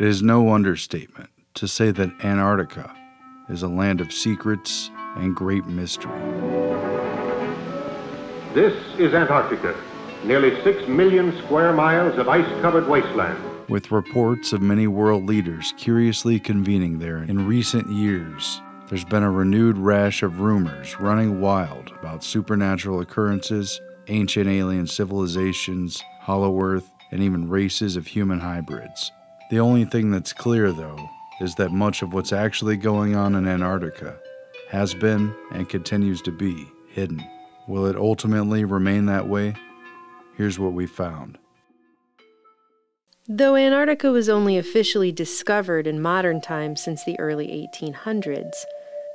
It is no understatement to say that Antarctica is a land of secrets and great mystery. This is Antarctica, nearly 6 million square miles of ice-covered wasteland. With reports of many world leaders curiously convening there in recent years, there's been a renewed rash of rumors running wild about supernatural occurrences, ancient alien civilizations, hollow earth, and even races of human hybrids. The only thing that's clear, though, is that much of what's actually going on in Antarctica has been and continues to be hidden. Will it ultimately remain that way? Here's what we found. Though Antarctica was only officially discovered in modern times since the early 1800s,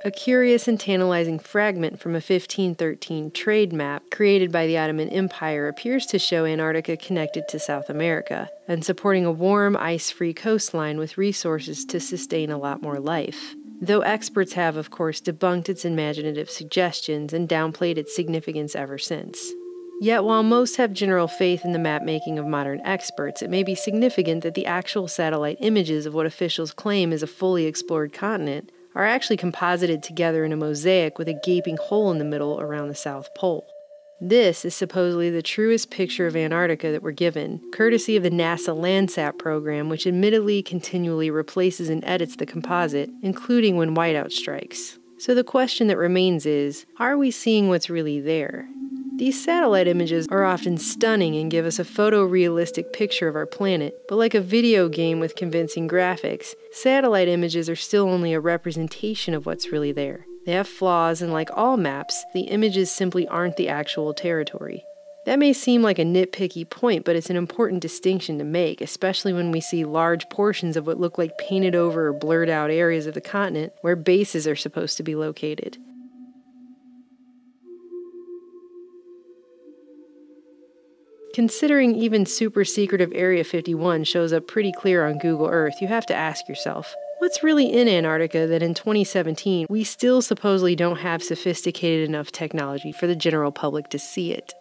a curious and tantalizing fragment from a 1513 trade map created by the Ottoman Empire appears to show Antarctica connected to South America and supporting a warm, ice-free coastline with resources to sustain a lot more life. Though experts have, of course, debunked its imaginative suggestions and downplayed its significance ever since. Yet while most have general faith in the map-making of modern experts, it may be significant that the actual satellite images of what officials claim is a fully explored continent are actually composited together in a mosaic with a gaping hole in the middle around the South Pole. This is supposedly the truest picture of Antarctica that we're given, courtesy of the NASA Landsat program, which admittedly continually replaces and edits the composite, including when whiteout strikes. So the question that remains is, are we seeing what's really there? These satellite images are often stunning and give us a photorealistic picture of our planet, but like a video game with convincing graphics, satellite images are still only a representation of what's really there. They have flaws, and like all maps, the images simply aren't the actual territory. That may seem like a nitpicky point, but it's an important distinction to make, especially when we see large portions of what look like painted over or blurred out areas of the continent where bases are supposed to be located. Considering even super secretive Area 51 shows up pretty clear on Google Earth, you have to ask yourself, what's really in Antarctica that in 2017 we still supposedly don't have sophisticated enough technology for the general public to see it?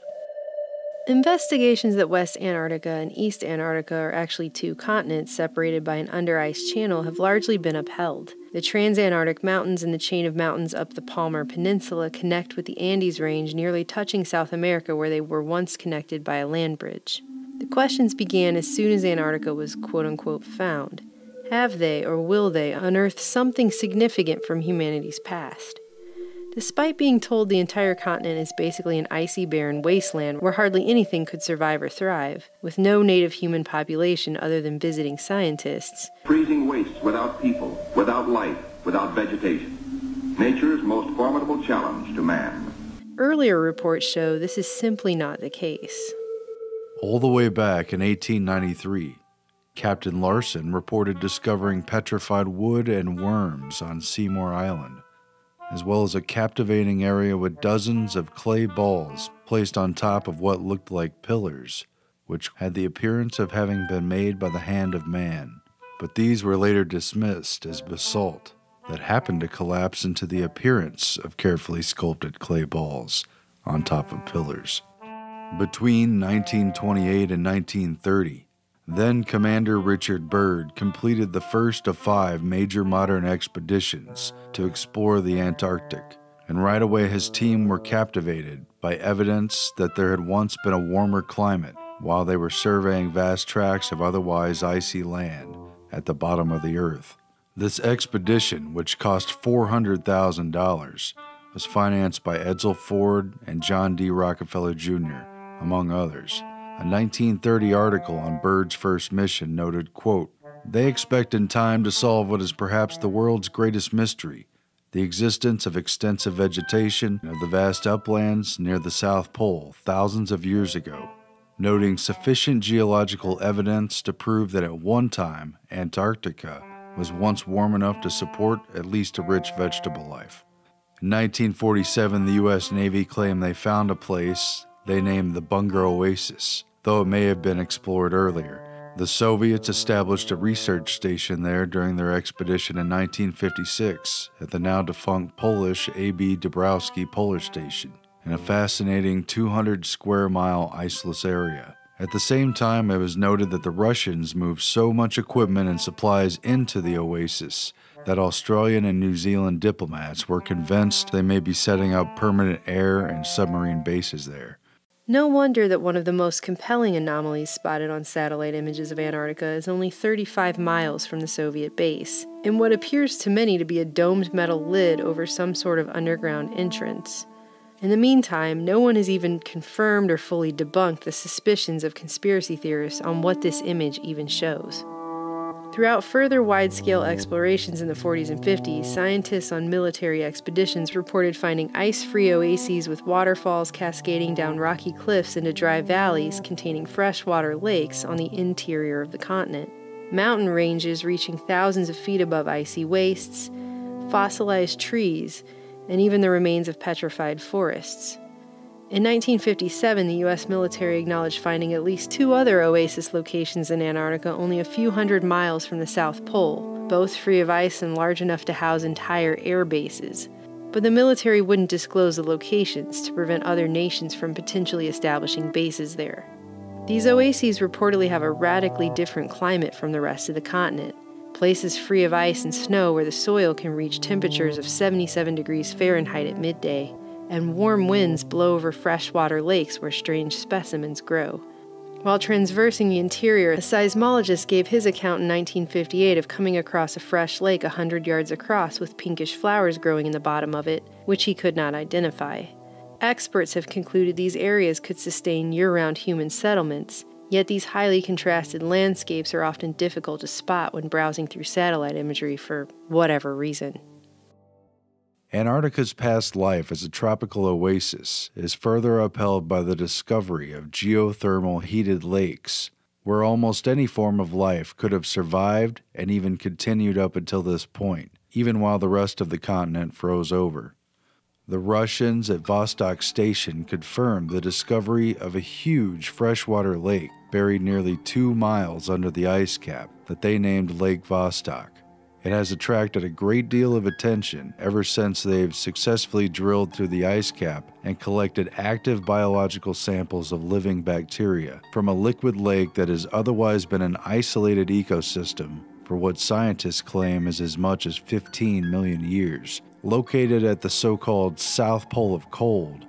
Investigations that West Antarctica and East Antarctica are actually two continents separated by an under-ice channel have largely been upheld. The Transantarctic Mountains and the chain of mountains up the Palmer Peninsula connect with the Andes Range, nearly touching South America where they were once connected by a land bridge. The questions began as soon as Antarctica was quote-unquote found. Have they, or will they, unearth something significant from humanity's past? Despite being told the entire continent is basically an icy, barren wasteland where hardly anything could survive or thrive, with no native human population other than visiting scientists. Freezing wastes without people, without life, without vegetation. Nature's most formidable challenge to man. Earlier reports show this is simply not the case. All the way back in 1893, Captain Larson reported discovering petrified wood and worms on Seymour Island, as well as a captivating area with dozens of clay balls placed on top of what looked like pillars, which had the appearance of having been made by the hand of man. But these were later dismissed as basalt that happened to collapse into the appearance of carefully sculpted clay balls on top of pillars. Between 1928 and 1930, then Commander Richard Byrd completed the first of 5 major modern expeditions to explore the Antarctic, and right away his team were captivated by evidence that there had once been a warmer climate while they were surveying vast tracts of otherwise icy land at the bottom of the earth. This expedition, which cost $400,000, was financed by Edsel Ford and John D. Rockefeller Jr., among others. A 1930 article on Byrd's first mission noted, quote, "They expect in time to solve what is perhaps the world's greatest mystery, the existence of extensive vegetation of the vast uplands near the South Pole thousands of years ago, noting sufficient geological evidence to prove that at one time Antarctica was once warm enough to support at least a rich vegetable life." In 1947, the U.S. Navy claimed they found a place they named the Bunger Oasis, though it may have been explored earlier. The Soviets established a research station there during their expedition in 1956 at the now-defunct Polish A.B. Dabrowski Polar Station, in a fascinating 200-square-mile iceless area. At the same time, it was noted that the Russians moved so much equipment and supplies into the oasis that Australian and New Zealand diplomats were convinced they may be setting up permanent air and submarine bases there. No wonder that one of the most compelling anomalies spotted on satellite images of Antarctica is only 35 miles from the Soviet base, in what appears to many to be a domed metal lid over some sort of underground entrance. In the meantime, no one has even confirmed or fully debunked the suspicions of conspiracy theorists on what this image even shows. Throughout further wide-scale explorations in the 40s and 50s, scientists on military expeditions reported finding ice-free oases with waterfalls cascading down rocky cliffs into dry valleys containing freshwater lakes on the interior of the continent, mountain ranges reaching thousands of feet above icy wastes, fossilized trees, and even the remains of petrified forests. In 1957, the U.S. military acknowledged finding at least 2 other oasis locations in Antarctica only a few hundred miles from the South Pole, both free of ice and large enough to house entire air bases. But the military wouldn't disclose the locations to prevent other nations from potentially establishing bases there. These oases reportedly have a radically different climate from the rest of the continent, places free of ice and snow where the soil can reach temperatures of 77 degrees Fahrenheit at midday, and warm winds blow over freshwater lakes where strange specimens grow. While transversing the interior, a seismologist gave his account in 1958 of coming across a fresh lake 100 yards across with pinkish flowers growing in the bottom of it, which he could not identify. Experts have concluded these areas could sustain year-round human settlements, yet these highly contrasted landscapes are often difficult to spot when browsing through satellite imagery for whatever reason. Antarctica's past life as a tropical oasis is further upheld by the discovery of geothermal heated lakes, where almost any form of life could have survived and even continued up until this point, even while the rest of the continent froze over. The Russians at Vostok Station confirmed the discovery of a huge freshwater lake buried nearly 2 miles under the ice cap that they named Lake Vostok. It has attracted a great deal of attention ever since they've successfully drilled through the ice cap and collected active biological samples of living bacteria from a liquid lake that has otherwise been an isolated ecosystem for what scientists claim is as much as 15 million years. Located at the so-called South Pole of Cold,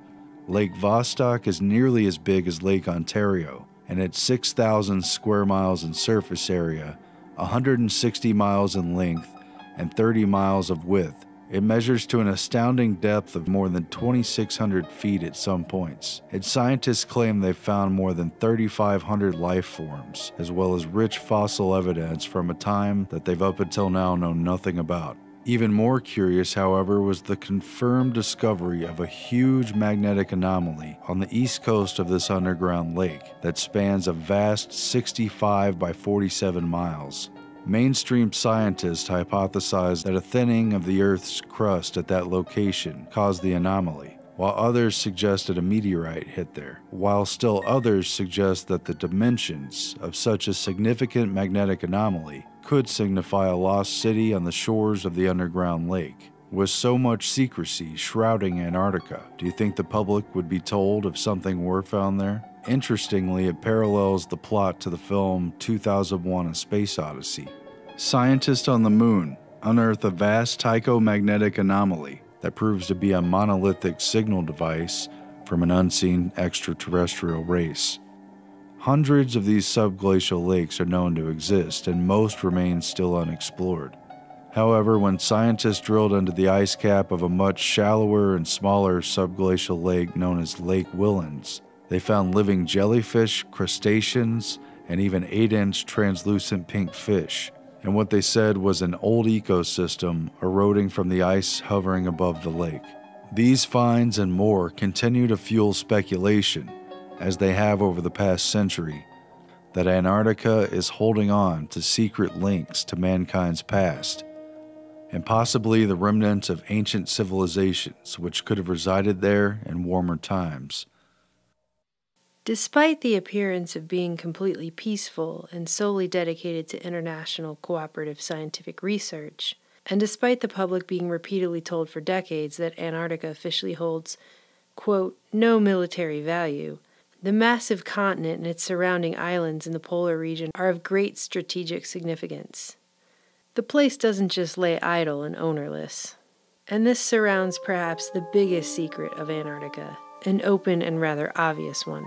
Lake Vostok is nearly as big as Lake Ontario, and at 6,000 square miles in surface area, 160 miles in length, and 30 miles of width. It measures to an astounding depth of more than 2,600 feet at some points, and scientists claim they've found more than 3,500 life forms, as well as rich fossil evidence from a time that they've up until now known nothing about. Even more curious, however, was the confirmed discovery of a huge magnetic anomaly on the east coast of this underground lake that spans a vast 65 by 47 miles. Mainstream scientists hypothesized that a thinning of the Earth's crust at that location caused the anomaly, while others suggested a meteorite hit there, while still others suggest that the dimensions of such a significant magnetic anomaly could signify a lost city on the shores of the underground lake. With so much secrecy shrouding Antarctica, do you think the public would be told if something were found there? Interestingly, it parallels the plot to the film 2001: A Space Odyssey. Scientists on the moon unearth a vast tychomagnetic anomaly that proves to be a monolithic signal device from an unseen extraterrestrial race. Hundreds of these subglacial lakes are known to exist, and most remain still unexplored. However, when scientists drilled into the ice cap of a much shallower and smaller subglacial lake known as Lake Whillans, they found living jellyfish, crustaceans, and even 8-inch translucent pink fish, and what they said was an old ecosystem eroding from the ice hovering above the lake. These finds and more continue to fuel speculation, as they have over the past century, that Antarctica is holding on to secret links to mankind's past, and possibly the remnants of ancient civilizations which could have resided there in warmer times. Despite the appearance of being completely peaceful and solely dedicated to international cooperative scientific research, and despite the public being repeatedly told for decades that Antarctica officially holds, quote, no military value, The massive continent and its surrounding islands in the polar region are of great strategic significance. The place doesn't just lay idle and ownerless. And this surrounds perhaps the biggest secret of Antarctica, an open and rather obvious one.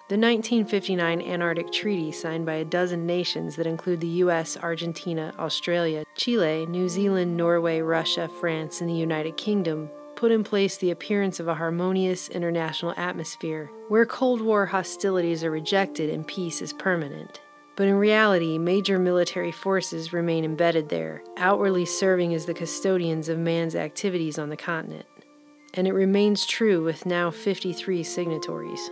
The 1959 Antarctic Treaty, signed by a dozen nations that include the U.S., Argentina, Australia, Chile, New Zealand, Norway, Russia, France, and the United Kingdom, put in place the appearance of a harmonious international atmosphere where Cold War hostilities are rejected and peace is permanent. But in reality, major military forces remain embedded there, outwardly serving as the custodians of man's activities on the continent. And it remains true with now 53 signatories.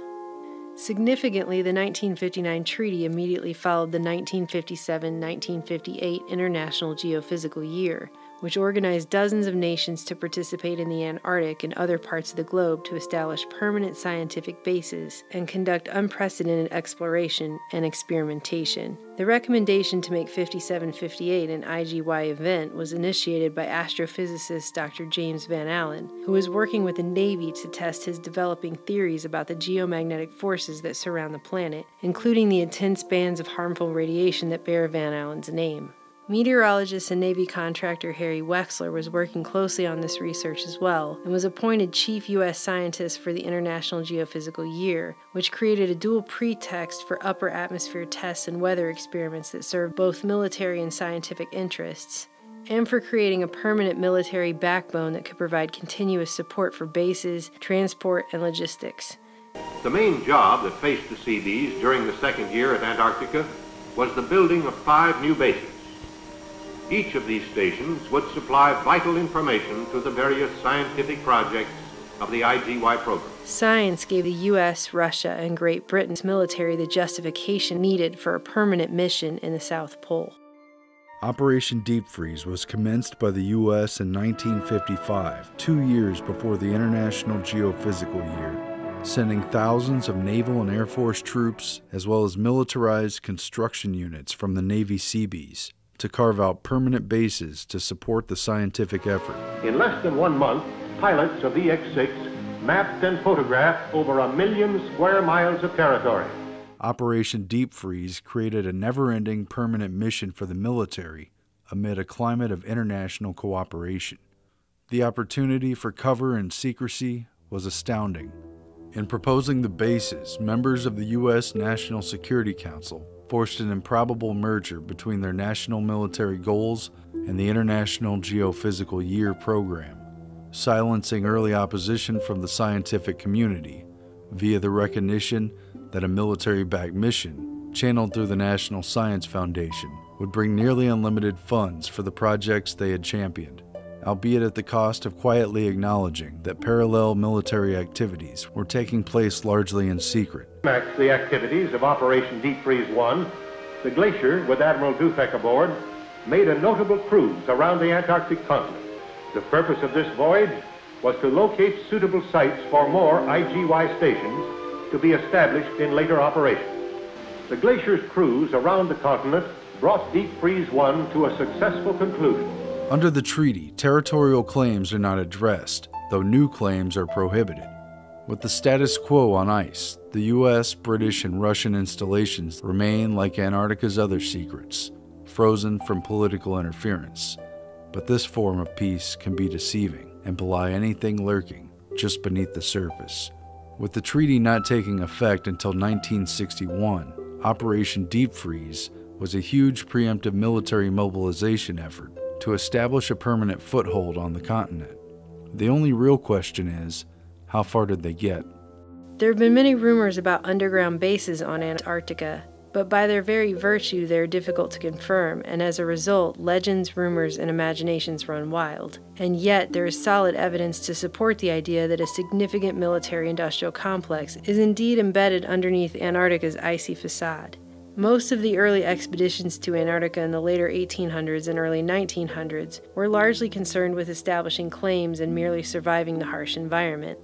Significantly, the 1959 treaty immediately followed the 1957-1958 International Geophysical Year, which organized dozens of nations to participate in the Antarctic and other parts of the globe to establish permanent scientific bases and conduct unprecedented exploration and experimentation. The recommendation to make 5758 an IGY event was initiated by astrophysicist Dr. James Van Allen, who was working with the Navy to test his developing theories about the geomagnetic forces that surround the planet, including the intense bands of harmful radiation that bear Van Allen's name. Meteorologist and Navy contractor Harry Wexler was working closely on this research as well, and was appointed chief U.S. scientist for the International Geophysical Year, which created a dual pretext for upper atmosphere tests and weather experiments that served both military and scientific interests, and for creating a permanent military backbone that could provide continuous support for bases, transport, and logistics. The main job that faced the Seabees during the second year at Antarctica was the building of 5 new bases. Each of these stations would supply vital information to the various scientific projects of the IGY program. Science gave the U.S., Russia, and Great Britain's military the justification needed for a permanent mission in the South Pole. Operation Deep Freeze was commenced by the U.S. in 1955, 2 years before the International Geophysical Year, sending thousands of naval and Air Force troops, as well as militarized construction units from the Navy Seabees, to carve out permanent bases to support the scientific effort. In less than 1 month, pilots of EX-6 mapped and photographed over 1 million square miles of territory. Operation Deep Freeze created a never-ending permanent mission for the military amid a climate of international cooperation. The opportunity for cover and secrecy was astounding. In proposing the bases, members of the U.S. National Security Council forced an improbable merger between their national military goals and the International Geophysical Year program, silencing early opposition from the scientific community via the recognition that a military-backed mission, channeled through the National Science Foundation, would bring nearly unlimited funds for the projects they had championed, albeit at the cost of quietly acknowledging that parallel military activities were taking place largely in secret. The activities of Operation Deep Freeze 1, the Glacier, with Admiral Dufek aboard, made a notable cruise around the Antarctic continent. The purpose of this voyage was to locate suitable sites for more IGY stations to be established in later operations. The Glacier's cruise around the continent brought Deep Freeze 1 to a successful conclusion. Under the treaty, territorial claims are not addressed, though new claims are prohibited. With the status quo on ice, the U.S., British, and Russian installations remain like Antarctica's other secrets, frozen from political interference. But this form of peace can be deceiving and belie anything lurking just beneath the surface. With the treaty not taking effect until 1961, Operation Deep Freeze was a huge preemptive military mobilization effort to establish a permanent foothold on the continent. The only real question is, how far did they get? There have been many rumors about underground bases on Antarctica, but by their very virtue they are difficult to confirm, and as a result, legends, rumors, and imaginations run wild. And yet, there is solid evidence to support the idea that a significant military-industrial complex is indeed embedded underneath Antarctica's icy facade. Most of the early expeditions to Antarctica in the later 1800s and early 1900s were largely concerned with establishing claims and merely surviving the harsh environment.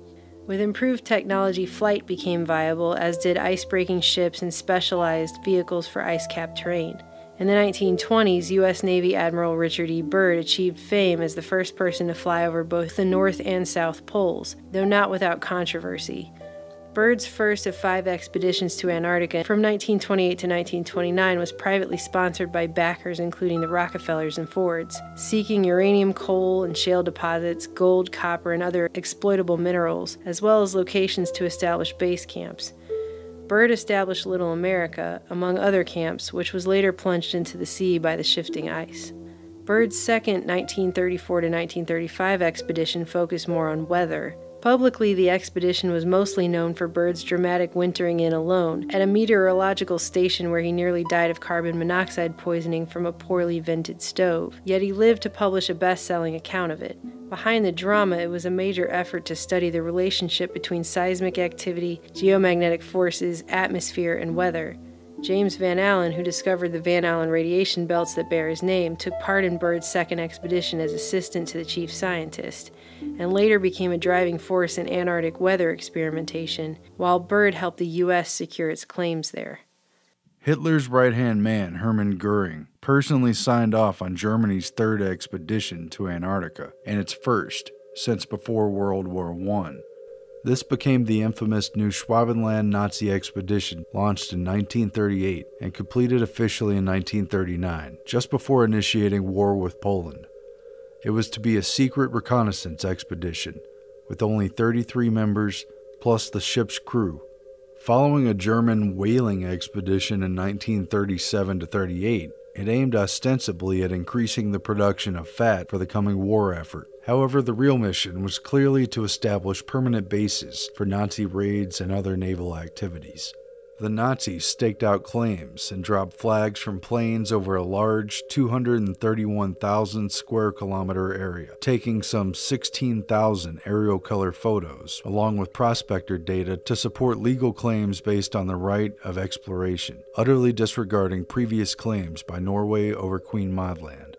With improved technology, flight became viable, as did ice-breaking ships and specialized vehicles for ice-capped terrain. In the 1920s, U.S. Navy Admiral Richard E. Byrd achieved fame as the first person to fly over both the North and South Poles, though not without controversy. Byrd's first of 5 expeditions to Antarctica from 1928 to 1929 was privately sponsored by backers including the Rockefellers and Fords, seeking uranium, coal, and shale deposits, gold, copper, and other exploitable minerals, as well as locations to establish base camps. Byrd established Little America, among other camps, which was later plunged into the sea by the shifting ice. Byrd's second 1934 to 1935 expedition focused more on weather. Publicly, the expedition was mostly known for Byrd's dramatic wintering in alone at a meteorological station where he nearly died of carbon monoxide poisoning from a poorly vented stove, yet he lived to publish a best-selling account of it. Behind the drama, it was a major effort to study the relationship between seismic activity, geomagnetic forces, atmosphere, and weather. James Van Allen, who discovered the Van Allen radiation belts that bear his name, took part in Byrd's second expedition as assistant to the chief scientist, and later became a driving force in Antarctic weather experimentation, while Byrd helped the U.S. secure its claims there. Hitler's right-hand man, Hermann Goering, personally signed off on Germany's third expedition to Antarctica, and its first since before World War I. This became the infamous Neuschwabenland Nazi expedition, launched in 1938 and completed officially in 1939, just before initiating war with Poland. It was to be a secret reconnaissance expedition, with only 33 members, plus the ship's crew. Following a German whaling expedition in 1937-38, it aimed ostensibly at increasing the production of fat for the coming war effort. However, the real mission was clearly to establish permanent bases for Nazi raids and other naval activities. The Nazis staked out claims and dropped flags from planes over a large 231,000 square kilometer area, taking some 16,000 aerial color photos, along with prospector data to support legal claims based on the right of exploration, utterly disregarding previous claims by Norway over Queen Maud Land.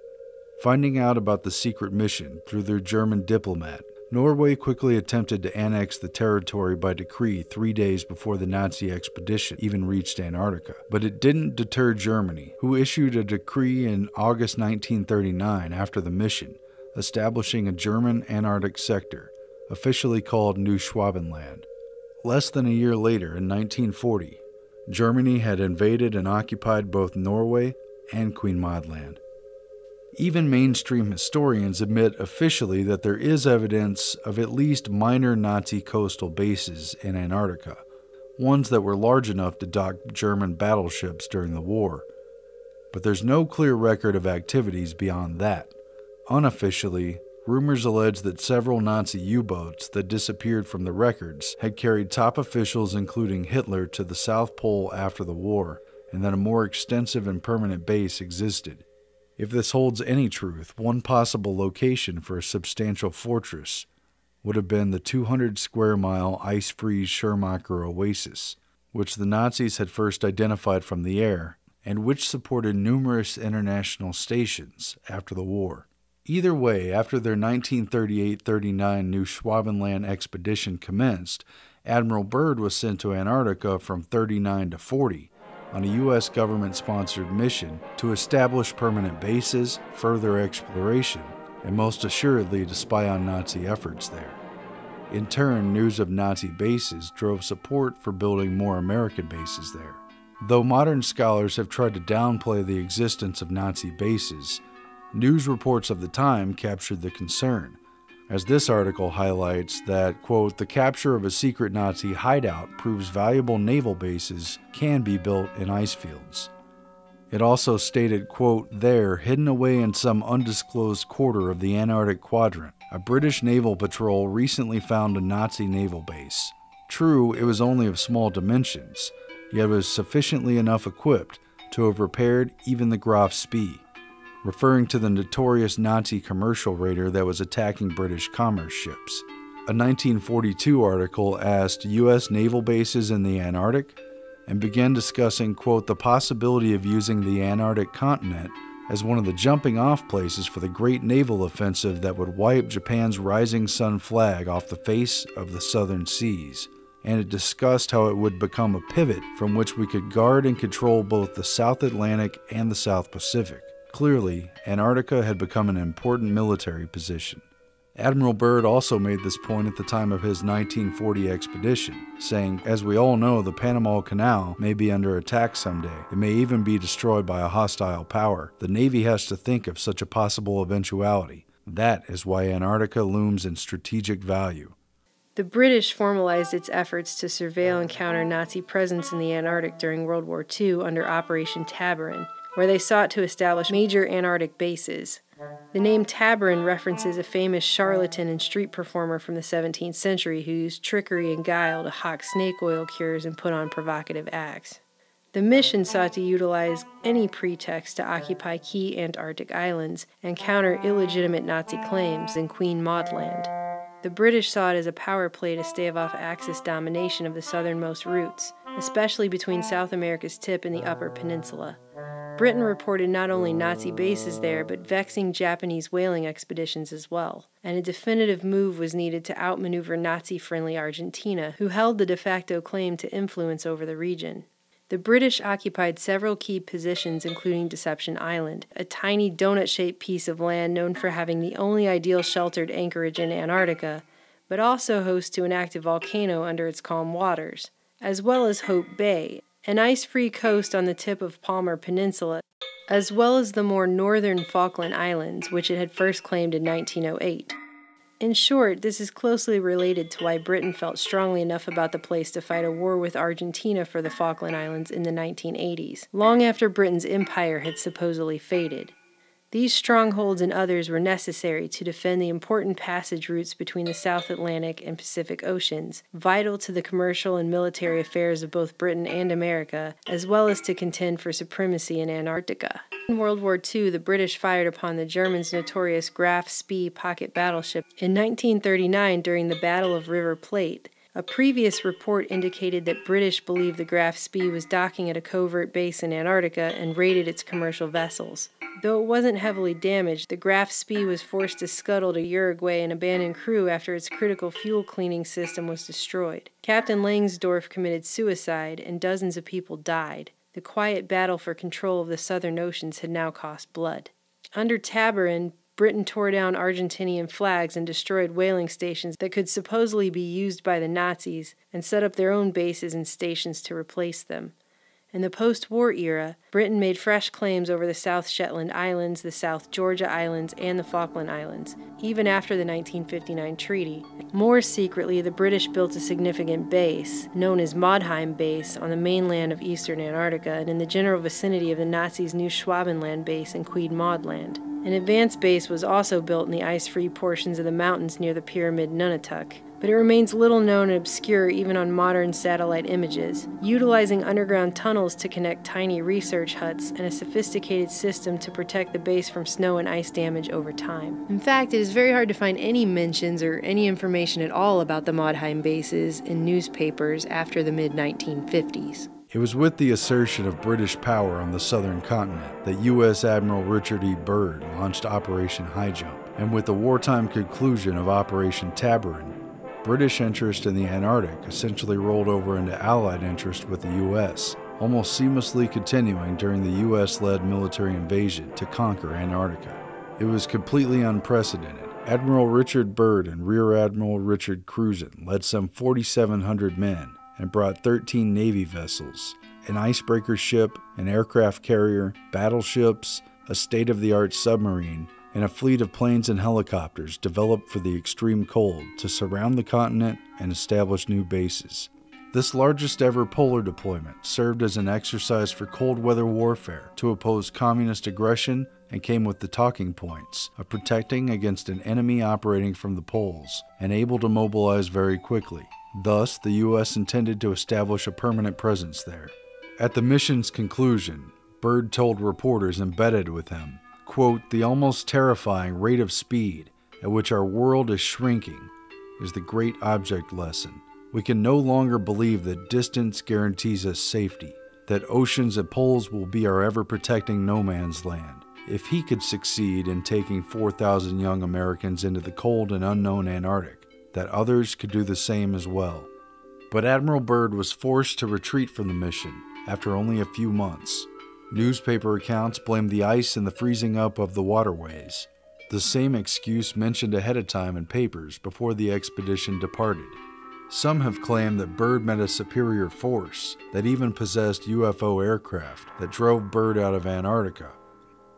Finding out about the secret mission through their German diplomat, Norway quickly attempted to annex the territory by decree 3 days before the Nazi expedition even reached Antarctica. But it didn't deter Germany, who issued a decree in August 1939 after the mission, establishing a German Antarctic sector, officially called Neuschwabenland. Less than a year later, in 1940, Germany had invaded and occupied both Norway and Queen Maud Land. Even mainstream historians admit officially that there is evidence of at least minor Nazi coastal bases in Antarctica, ones that were large enough to dock German battleships during the war. But there's no clear record of activities beyond that. Unofficially, rumors allege that several Nazi U-boats that disappeared from the records had carried top officials including Hitler to the South Pole after the war, and that a more extensive and permanent base existed. If this holds any truth, one possible location for a substantial fortress would have been the 200-square-mile ice-free Schirmacher Oasis, which the Nazis had first identified from the air, and which supported numerous international stations after the war. Either way, after their 1938-39 Neuschwabenland expedition commenced, Admiral Byrd was sent to Antarctica from 39 to 40, on a U.S. government-sponsored mission to establish permanent bases, further exploration, and most assuredly to spy on Nazi efforts there. In turn, news of Nazi bases drove support for building more American bases there. Though modern scholars have tried to downplay the existence of Nazi bases, news reports of the time captured the concern, as this article highlights that, quote, the capture of a secret Nazi hideout proves valuable naval bases can be built in ice fields. It also stated, quote, there, hidden away in some undisclosed quarter of the Antarctic quadrant, a British naval patrol recently found a Nazi naval base. True, it was only of small dimensions, yet it was sufficiently enough equipped to have repaired even the Graf Spee, referring to the notorious Nazi commercial raider that was attacking British commerce ships. A 1942 article asked U.S. naval bases in the Antarctic and began discussing, quote, the possibility of using the Antarctic continent as one of the jumping-off places for the great naval offensive that would wipe Japan's rising sun flag off the face of the southern seas. And it discussed how it would become a pivot from which we could guard and control both the South Atlantic and the South Pacific. Clearly, Antarctica had become an important military position, Admiral Byrd also made this point at the time of his 1940 expedition, saying, "As we all know, the Panama Canal may be under attack someday. It may even be destroyed by a hostile power. The Navy has to think of such a possible eventuality. That is why Antarctica looms in strategic value." The British formalized its efforts to surveil and counter Nazi presence in the Antarctic during World War II under Operation Tabarin, where they sought to establish major Antarctic bases. The name Tabarin references a famous charlatan and street performer from the 17th century who used trickery and guile to hawk snake oil cures and put on provocative acts. The mission sought to utilize any pretext to occupy key Antarctic islands and counter illegitimate Nazi claims in Queen Maud Land. The British saw it as a power play to stave off Axis domination of the southernmost routes, especially between South America's tip and the Upper Peninsula. Britain reported not only Nazi bases there, but vexing Japanese whaling expeditions as well, and a definitive move was needed to outmaneuver Nazi-friendly Argentina, who held the de facto claim to influence over the region. The British occupied several key positions, including Deception Island, a tiny donut-shaped piece of land known for having the only ideal sheltered anchorage in Antarctica, but also host to an active volcano under its calm waters, as well as Hope Bay, an ice-free coast on the tip of Palmer Peninsula, as well as the more northern Falkland Islands, which it had first claimed in 1908. In short, this is closely related to why Britain felt strongly enough about the place to fight a war with Argentina for the Falkland Islands in the 1980s, long after Britain's empire had supposedly faded. These strongholds and others were necessary to defend the important passage routes between the South Atlantic and Pacific Oceans, vital to the commercial and military affairs of both Britain and America, as well as to contend for supremacy in Antarctica. In World War II, the British fired upon the Germans' notorious Graf Spee pocket battleship in 1939 during the Battle of River Plate. A previous report indicated that British believed the Graf Spee was docking at a covert base in Antarctica and raided its commercial vessels. Though it wasn't heavily damaged, the Graf Spee was forced to scuttle to Uruguay and abandon crew after its critical fuel cleaning system was destroyed. Captain Langsdorff committed suicide, and dozens of people died. The quiet battle for control of the southern oceans had now cost blood. Under Tabarin, Britain tore down Argentinian flags and destroyed whaling stations that could supposedly be used by the Nazis and set up their own bases and stations to replace them. In the post-war era, Britain made fresh claims over the South Shetland Islands, the South Georgia Islands, and the Falkland Islands, even after the 1959 treaty. More secretly, the British built a significant base, known as Modheim Base, on the mainland of eastern Antarctica and in the general vicinity of the Nazis' new Schwabenland base in Queen Maud Land. An advanced base was also built in the ice-free portions of the mountains near the pyramid Nunatak, but it remains little known and obscure even on modern satellite images, utilizing underground tunnels to connect tiny research huts and a sophisticated system to protect the base from snow and ice damage over time. In fact, it is very hard to find any mentions or any information at all about the Modheim bases in newspapers after the mid-1950s. It was with the assertion of British power on the southern continent that U.S. Admiral Richard E. Byrd launched Operation High Jump, and with the wartime conclusion of Operation Tabarin, British interest in the Antarctic essentially rolled over into Allied interest with the U.S., almost seamlessly continuing during the U.S.-led military invasion to conquer Antarctica. It was completely unprecedented. Admiral Richard Byrd and Rear Admiral Richard Cruzen led some 4,700 men and brought 13 Navy vessels, an icebreaker ship, an aircraft carrier, battleships, a state-of-the-art submarine, and a fleet of planes and helicopters developed for the extreme cold to surround the continent and establish new bases. This largest ever polar deployment served as an exercise for cold weather warfare to oppose communist aggression and came with the talking points of protecting against an enemy operating from the poles and able to mobilize very quickly. Thus, the U.S. intended to establish a permanent presence there. At the mission's conclusion, Byrd told reporters embedded with him, quote, "The almost terrifying rate of speed at which our world is shrinking is the great object lesson. We can no longer believe that distance guarantees us safety, that oceans and poles will be our ever-protecting no man's land. If he could succeed in taking 4,000 young Americans into the cold and unknown Antarctic, that others could do the same as well." But Admiral Byrd was forced to retreat from the mission after only a few months. Newspaper accounts blamed the ice and the freezing up of the waterways. the same excuse mentioned ahead of time in papers before the expedition departed. Some have claimed that Byrd met a superior force that even possessed UFO aircraft that drove Byrd out of Antarctica.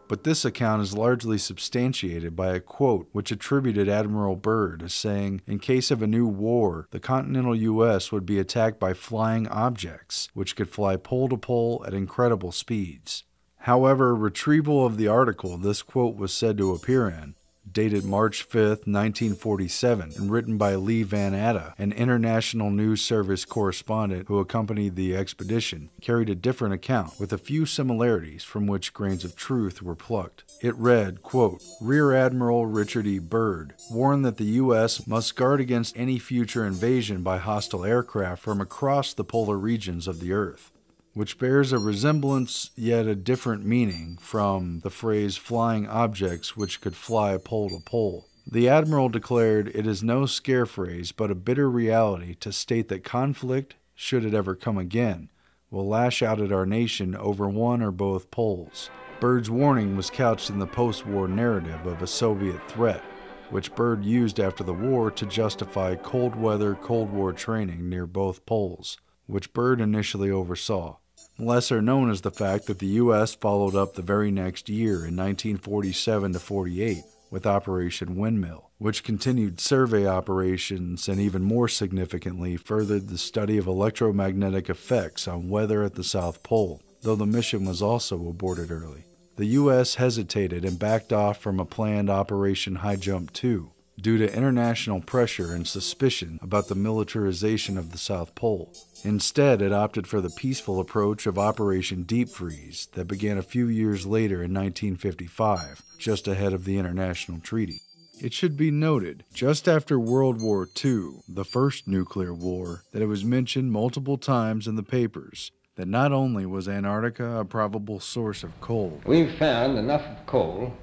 But this account is largely substantiated by a quote which attributed Admiral Byrd as saying, in case of a new war, the continental U.S. would be attacked by flying objects, which could fly pole to pole at incredible speeds. However, retrieval of the article this quote was said to appear in, dated March 5, 1947, and written by Lee Van Atta, an International News Service correspondent who accompanied the expedition, carried a different account with a few similarities from which grains of truth were plucked. It read, quote, Rear Admiral Richard E. Byrd warned that the U.S. must guard against any future invasion by hostile aircraft from across the polar regions of the Earth, which bears a resemblance yet a different meaning from the phrase flying objects which could fly pole to pole. The Admiral declared it is no scare phrase but a bitter reality to state that conflict, should it ever come again, will lash out at our nation over one or both poles. Byrd's warning was couched in the post-war narrative of a Soviet threat, which Byrd used after the war to justify cold weather Cold War training near both poles, which Byrd initially oversaw. Lesser known is the fact that the U.S. followed up the very next year in 1947-48 with Operation Windmill, which continued survey operations and even more significantly furthered the study of electromagnetic effects on weather at the South Pole, though the mission was also aborted early. The U.S. hesitated and backed off from a planned Operation High Jump 2 due to international pressure and suspicion about the militarization of the South Pole. Instead, it opted for the peaceful approach of Operation Deep Freeze that began a few years later in 1955, just ahead of the international treaty. It should be noted, just after World War II, the first nuclear war, that it was mentioned multiple times in the papers that not only was Antarctica a probable source of coal. We've found enough of coal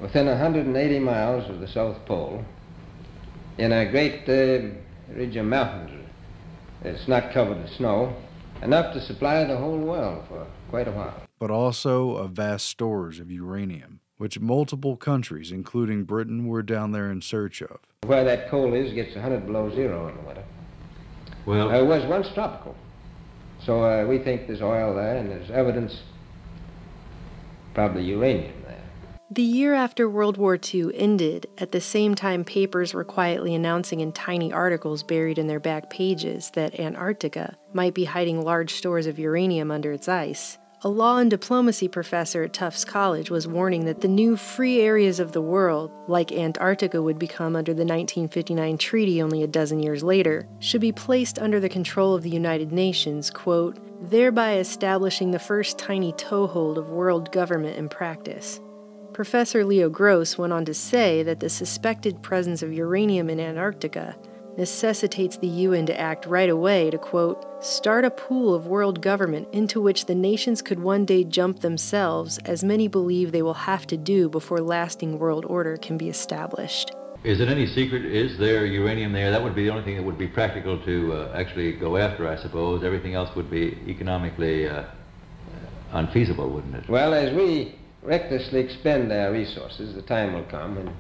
within 180 miles of the South Pole in a great ridge of mountains. It's not covered with snow, enough to supply the whole world for quite a while. But also of vast stores of uranium, which multiple countries, including Britain, were down there in search of. Where that coal is gets 100 below zero in the winter. Well, It was once tropical. So we think there's oil there, and there's evidence, probably uranium there. The year after World War II ended, at the same time papers were quietly announcing in tiny articles buried in their back pages that Antarctica might be hiding large stores of uranium under its ice. A law and diplomacy professor at Tufts College was warning that the new free areas of the world, like Antarctica would become under the 1959 treaty only a dozen years later, should be placed under the control of the United Nations, quote, thereby establishing the first tiny toehold of world government in practice. Professor Leo Gross went on to say that the suspected presence of uranium in Antarctica necessitates the UN to act right away to, quote, start a pool of world government into which the nations could one day jump themselves, as many believe they will have to do before lasting world order can be established. is it any secret, is there uranium there? That would be the only thing that would be practical to actually go after, I suppose. Everything else would be economically unfeasible, wouldn't it? Well, as we recklessly expend our resources, the time will come, and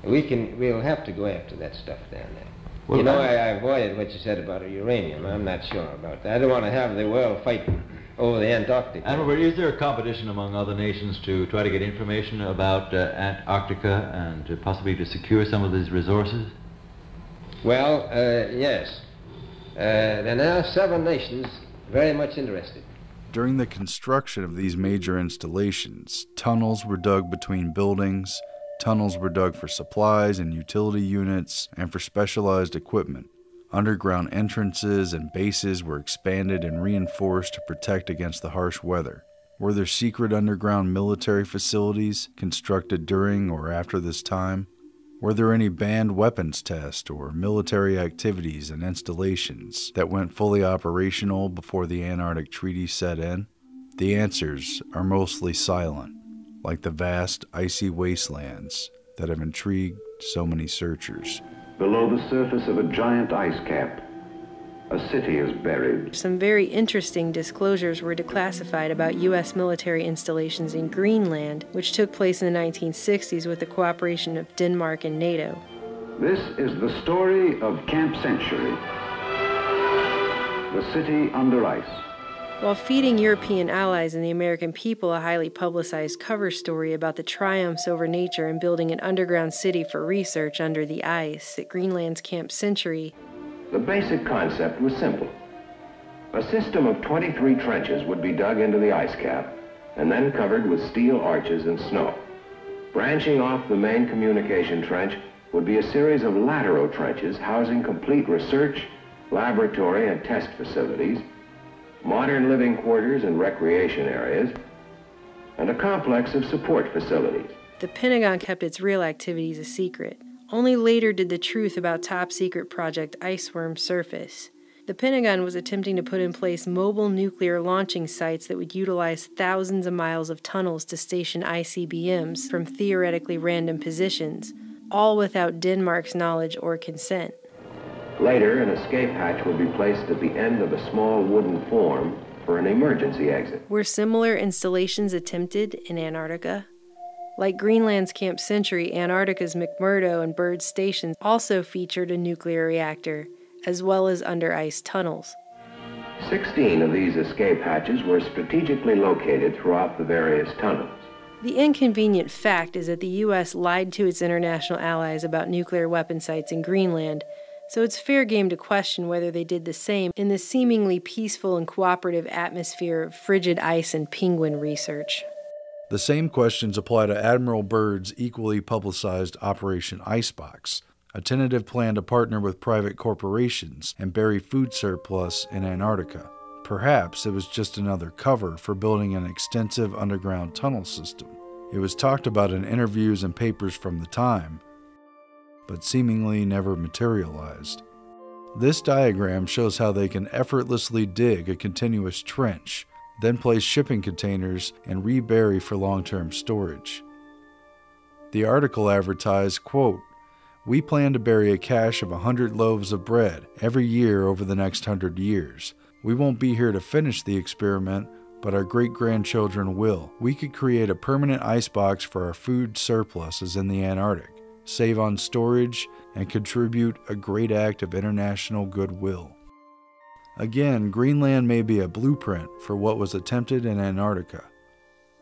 we'll have to go after that stuff down there. Well, you know, I avoided what you said about uranium. I'm not sure about that. I don't want to have the world fighting over the Antarctic. And is there a competition among other nations to try to get information about Antarctica and possibly to secure some of these resources? Well, yes. There are now 7 nations very much interested. During the construction of these major installations, tunnels were dug between buildings, tunnels were dug for supplies and utility units, and for specialized equipment. Underground entrances and bases were expanded and reinforced to protect against the harsh weather. Were there secret underground military facilities constructed during or after this time? Were there any banned weapons tests or military activities and installations that went fully operational before the Antarctic Treaty set in? The answers are mostly silent, like the vast icy wastelands that have intrigued so many searchers. Below the surface of a giant ice cap, A city is buried. Some very interesting disclosures were declassified about U.S. military installations in Greenland, which took place in the 1960s with the cooperation of Denmark and NATO. This is the story of Camp Century, the city under ice. While feeding European allies and the American people a highly publicized cover story about the triumphs over nature and building an underground city for research under the ice at Greenland's Camp Century, the basic concept was simple. A system of 23 trenches would be dug into the ice cap and then covered with steel arches and snow. Branching off the main communication trench would be a series of lateral trenches housing complete research, laboratory and test facilities, modern living quarters and recreation areas, and a complex of support facilities. The Pentagon kept its real activities a secret. Only later did the truth about top-secret Project Iceworm surface. The Pentagon was attempting to put in place mobile nuclear launching sites that would utilize thousands of miles of tunnels to station ICBMs from theoretically random positions, all without Denmark's knowledge or consent. Later, an escape hatch would be placed at the end of a small wooden form for an emergency exit. Were similar installations attempted in Antarctica? Like Greenland's Camp Century, Antarctica's McMurdo and Byrd stations also featured a nuclear reactor, as well as under-ice tunnels. 16 of these escape hatches were strategically located throughout the various tunnels. The inconvenient fact is that the U.S. lied to its international allies about nuclear weapon sites in Greenland, so it's fair game to question whether they did the same in the seemingly peaceful and cooperative atmosphere of frigid ice and penguin research. The same questions apply to Admiral Byrd's equally publicized Operation Icebox, a tentative plan to partner with private corporations and bury food surplus in Antarctica. Perhaps it was just another cover for building an extensive underground tunnel system. It was talked about in interviews and papers from the time, but seemingly never materialized. This diagram shows how they can effortlessly dig a continuous trench, then place shipping containers and rebury for long-term storage. The article advertised, quote, "We plan to bury a cache of 100 loaves of bread every year over the next 100 years. We won't be here to finish the experiment, but our great-grandchildren will. We could create a permanent icebox for our food surpluses in the Antarctic, save on storage, and contribute a great act of international goodwill." Again, Greenland may be a blueprint for what was attempted in Antarctica.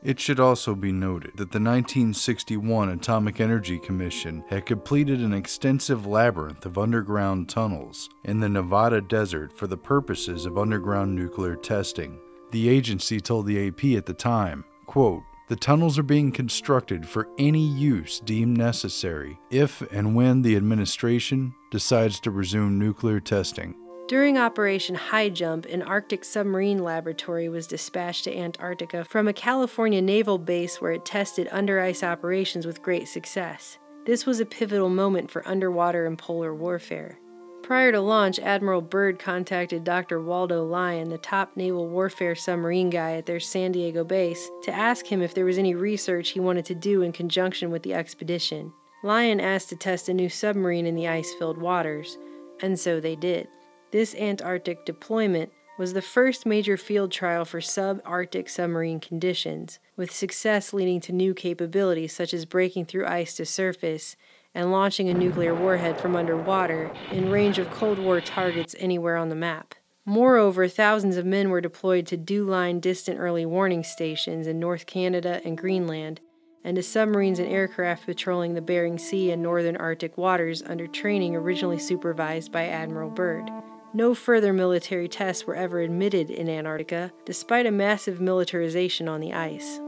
It should also be noted that the 1961 Atomic Energy Commission had completed an extensive labyrinth of underground tunnels in the Nevada desert for the purposes of underground nuclear testing. The agency told the AP at the time, quote, "The tunnels are being constructed for any use deemed necessary if and when the administration decides to resume nuclear testing." During Operation High Jump, an Arctic submarine laboratory was dispatched to Antarctica from a California naval base where it tested under-ice operations with great success. This was a pivotal moment for underwater and polar warfare. Prior to launch, Admiral Byrd contacted Dr. Waldo Lyon, the top naval warfare submarine guy at their San Diego base, to ask him if there was any research he wanted to do in conjunction with the expedition. Lyon asked to test a new submarine in the ice-filled waters, and so they did. This Antarctic deployment was the first major field trial for subarctic submarine conditions, with success leading to new capabilities such as breaking through ice to surface and launching a nuclear warhead from underwater in range of Cold War targets anywhere on the map. Moreover, thousands of men were deployed to DEW-line distant early warning stations in North Canada and Greenland, and to submarines and aircraft patrolling the Bering Sea and northern Arctic waters under training originally supervised by Admiral Byrd. No further military tests were ever admitted in Antarctica, despite a massive militarization on the ice.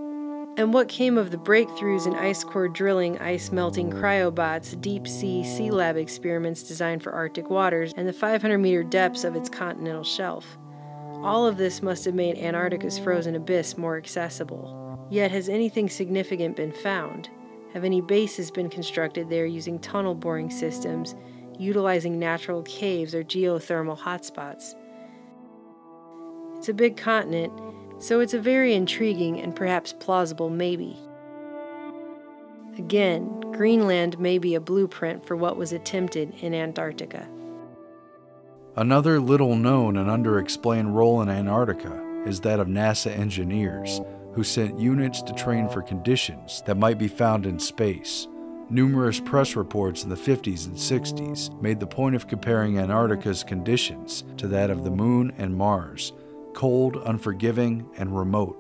And what came of the breakthroughs in ice core drilling, ice melting cryobots, deep-sea sea lab experiments designed for Arctic waters, and the 500-meter depths of its continental shelf? All of this must have made Antarctica's frozen abyss more accessible. Yet has anything significant been found? Have any bases been constructed there using tunnel boring systems, utilizing natural caves or geothermal hotspots? It's a big continent, so it's a very intriguing and perhaps plausible maybe. Again, Greenland may be a blueprint for what was attempted in Antarctica. Another little-known and underexplained role in Antarctica is that of NASA engineers, who sent units to train for conditions that might be found in space. Numerous press reports in the 50s and 60s made the point of comparing Antarctica's conditions to that of the Moon and Mars, cold, unforgiving, and remote.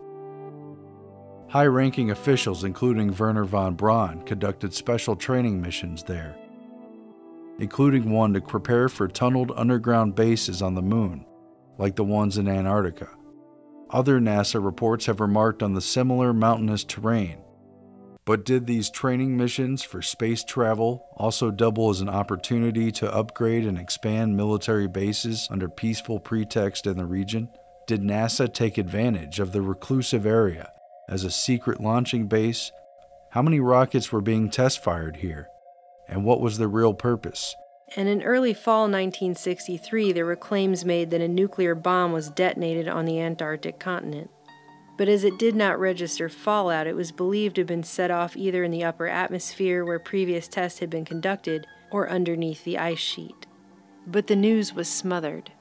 High-ranking officials, including Wernher von Braun, conducted special training missions there, including one to prepare for tunneled underground bases on the Moon, like the ones in Antarctica. Other NASA reports have remarked on the similar mountainous terrain. But did these training missions for space travel also double as an opportunity to upgrade and expand military bases under peaceful pretext in the region? Did NASA take advantage of the reclusive area as a secret launching base? How many rockets were being test-fired here? And what was the real purpose? And in early fall 1963, there were claims made that a nuclear bomb was detonated on the Antarctic continent. But as it did not register fallout, it was believed to have been set off either in the upper atmosphere where previous tests had been conducted or underneath the ice sheet. But the news was smothered.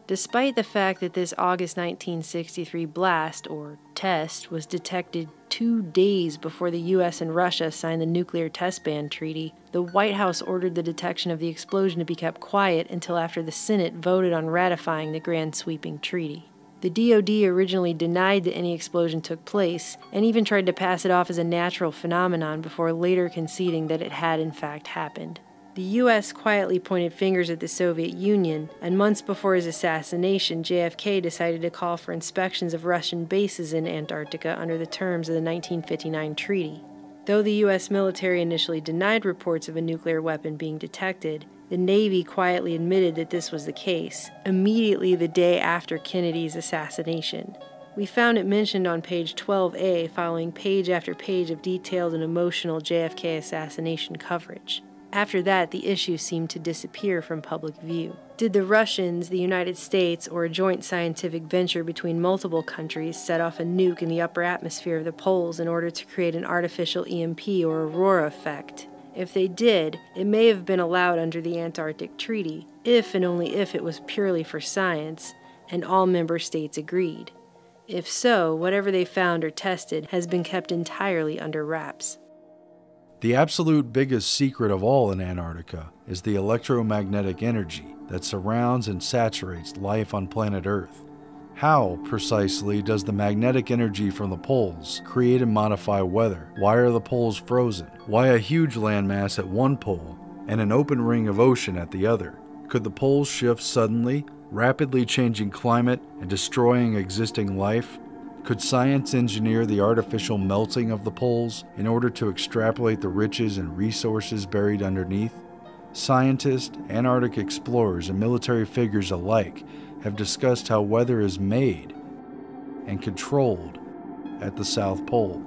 Despite the fact that this August 1963 blast, or test, was detected 2 days before the U.S. and Russia signed the Nuclear Test Ban Treaty, the White House ordered the detection of the explosion to be kept quiet until after the Senate voted on ratifying the grand sweeping treaty. The DoD originally denied that any explosion took place, and even tried to pass it off as a natural phenomenon before later conceding that it had in fact happened. The U.S. quietly pointed fingers at the Soviet Union, and months before his assassination, JFK decided to call for inspections of Russian bases in Antarctica under the terms of the 1959 treaty. Though the U.S. military initially denied reports of a nuclear weapon being detected, the Navy quietly admitted that this was the case, immediately the day after Kennedy's assassination. We found it mentioned on page 12A, following page after page of detailed and emotional JFK assassination coverage. After that, the issue seemed to disappear from public view. Did the Russians, the United States, or a joint scientific venture between multiple countries set off a nuke in the upper atmosphere of the poles in order to create an artificial EMP or aurora effect? If they did, it may have been allowed under the Antarctic Treaty, if and only if it was purely for science, and all member states agreed. If so, whatever they found or tested has been kept entirely under wraps. The absolute biggest secret of all in Antarctica is the electromagnetic energy that surrounds and saturates life on planet Earth. How, precisely, does the magnetic energy from the poles create and modify weather? Why are the poles frozen? Why a huge landmass at one pole and an open ring of ocean at the other? Could the poles shift suddenly, rapidly changing climate and destroying existing life? Could science engineer the artificial melting of the poles in order to extrapolate the riches and resources buried underneath? Scientists, Antarctic explorers, and military figures alike have discussed how weather is made and controlled at the South Pole,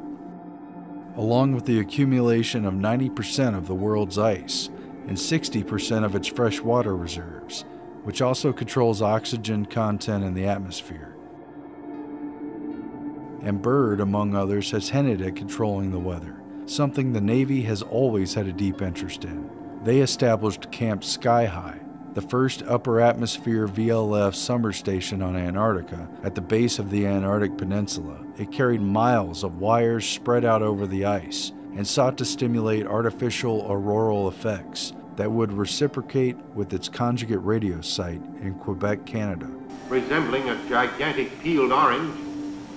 along with the accumulation of 90% of the world's ice and 60% of its freshwater reserves, which also controls oxygen content in the atmosphere. And Byrd, among others, has hinted at controlling the weather, something the Navy has always had a deep interest in. They established Camp Sky High, the first upper atmosphere VLF summer station on Antarctica at the base of the Antarctic Peninsula. It carried miles of wires spread out over the ice and sought to stimulate artificial auroral effects that would reciprocate with its conjugate radio site in Quebec, Canada. Resembling a gigantic peeled orange,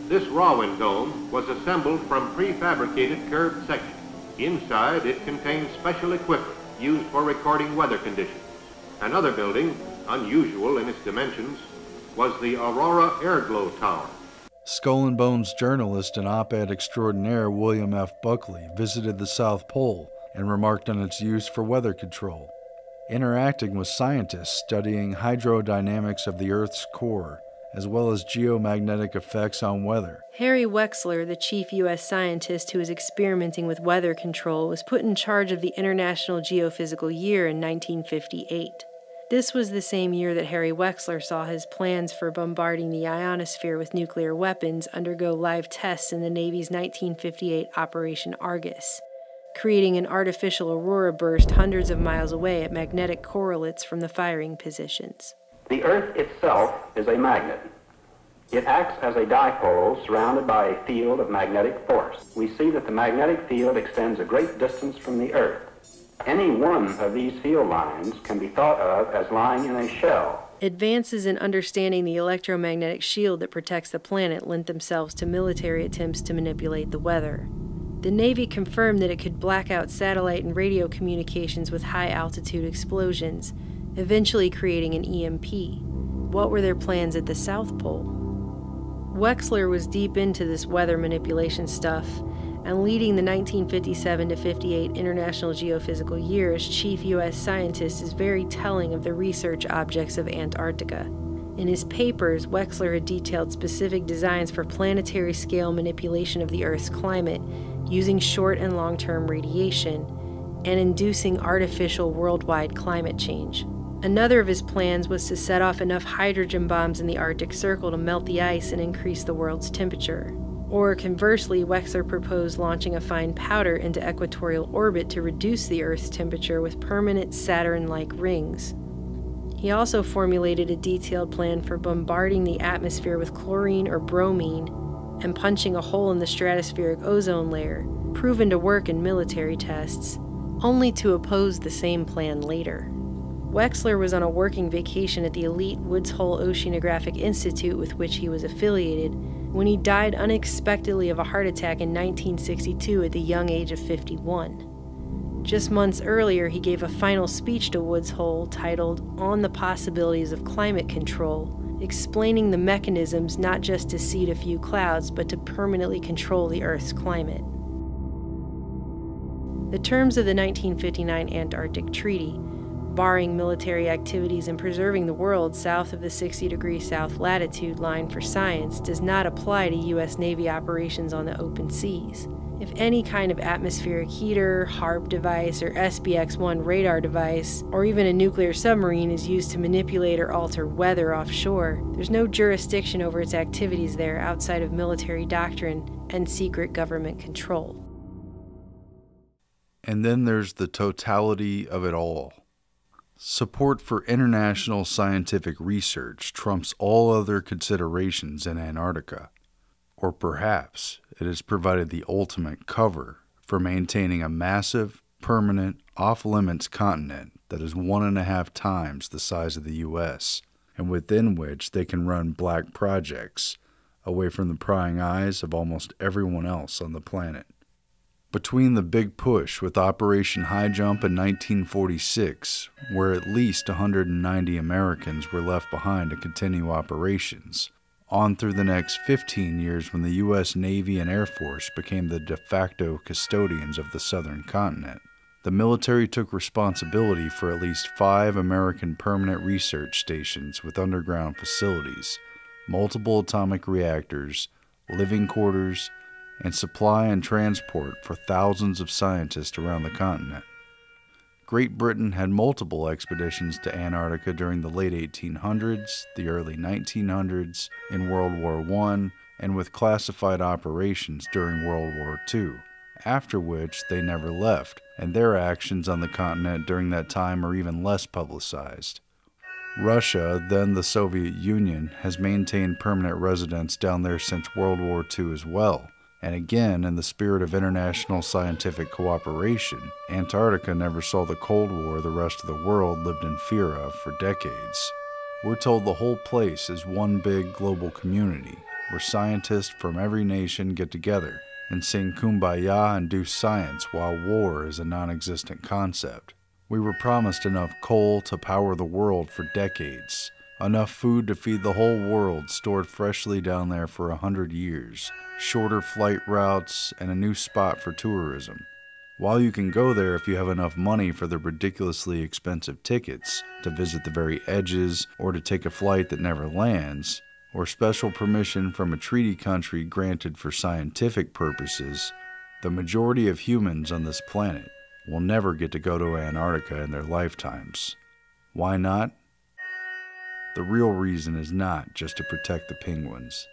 this Rowan dome was assembled from prefabricated curved sections. Inside, it contained special equipment used for recording weather conditions. Another building, unusual in its dimensions, was the Aurora Airglow Tower. Skull and Bones journalist and op-ed extraordinaire William F. Buckley visited the South Pole and remarked on its use for weather control, interacting with scientists studying hydrodynamics of the Earth's core, as well as geomagnetic effects on weather. Harry Wexler, the chief U.S. scientist who was experimenting with weather control, was put in charge of the International Geophysical Year in 1958. This was the same year that Harry Wexler saw his plans for bombarding the ionosphere with nuclear weapons undergo live tests in the Navy's 1958 Operation Argus, creating an artificial aurora burst hundreds of miles away at magnetic correlates from the firing positions. The Earth itself is a magnet. It acts as a dipole surrounded by a field of magnetic force. We see that the magnetic field extends a great distance from the Earth. Any one of these field lines can be thought of as lying in a shell. Advances in understanding the electromagnetic shield that protects the planet lent themselves to military attempts to manipulate the weather. The Navy confirmed that it could black out satellite and radio communications with high-altitude explosions, eventually creating an EMP. What were their plans at the South Pole? Wexler was deep into this weather manipulation stuff, and leading the 1957 to 58 International Geophysical Year as chief U.S. scientist is very telling of the research objects of Antarctica. In his papers, Wexler had detailed specific designs for planetary scale manipulation of the Earth's climate, using short and long-term radiation, and inducing artificial worldwide climate change. Another of his plans was to set off enough hydrogen bombs in the Arctic Circle to melt the ice and increase the world's temperature. Or conversely, Wexler proposed launching a fine powder into equatorial orbit to reduce the Earth's temperature with permanent Saturn-like rings. He also formulated a detailed plan for bombarding the atmosphere with chlorine or bromine and punching a hole in the stratospheric ozone layer, proven to work in military tests, only to oppose the same plan later. Wexler was on a working vacation at the elite Woods Hole Oceanographic Institute with which he was affiliated when he died unexpectedly of a heart attack in 1962 at the young age of 51. Just months earlier, he gave a final speech to Woods Hole titled "On the Possibilities of Climate Control," explaining the mechanisms not just to seed a few clouds, but to permanently control the Earth's climate. The terms of the 1959 Antarctic Treaty, barring military activities and preserving the world south of the 60° south latitude line for science, does not apply to U.S. Navy operations on the open seas. If any kind of atmospheric heater, HARP device, or SBX-1 radar device, or even a nuclear submarine is used to manipulate or alter weather offshore, there's no jurisdiction over its activities there outside of military doctrine and secret government control. And then there's the totality of it all. Support for international scientific research trumps all other considerations in Antarctica. Or perhaps it has provided the ultimate cover for maintaining a massive, permanent, off-limits continent that is 1.5 times the size of the U.S., and within which they can run black projects away from the prying eyes of almost everyone else on the planet. Between the big push with Operation High Jump in 1946, where at least 190 Americans were left behind to continue operations, on through the next 15 years when the U.S. Navy and Air Force became the de facto custodians of the southern continent, the military took responsibility for at least 5 American permanent research stations with underground facilities, multiple atomic reactors, living quarters, and supply and transport for thousands of scientists around the continent. Great Britain had multiple expeditions to Antarctica during the late 1800s, the early 1900s, in World War I, and with classified operations during World War II, after which they never left, and their actions on the continent during that time are even less publicized. Russia, then the Soviet Union, has maintained permanent residence down there since World War II as well. And again, in the spirit of international scientific cooperation, Antarctica never saw the Cold War the rest of the world lived in fear of for decades. We're told the whole place is one big global community, where scientists from every nation get together and sing Kumbaya and do science while war is a non-existent concept. We were promised enough coal to power the world for decades, enough food to feed the whole world stored freshly down there for 100 years, shorter flight routes, and a new spot for tourism. While you can go there if you have enough money for the ridiculously expensive tickets to visit the very edges or to take a flight that never lands, or special permission from a treaty country granted for scientific purposes, the majority of humans on this planet will never get to go to Antarctica in their lifetimes. Why not? The real reason is not just to protect the penguins.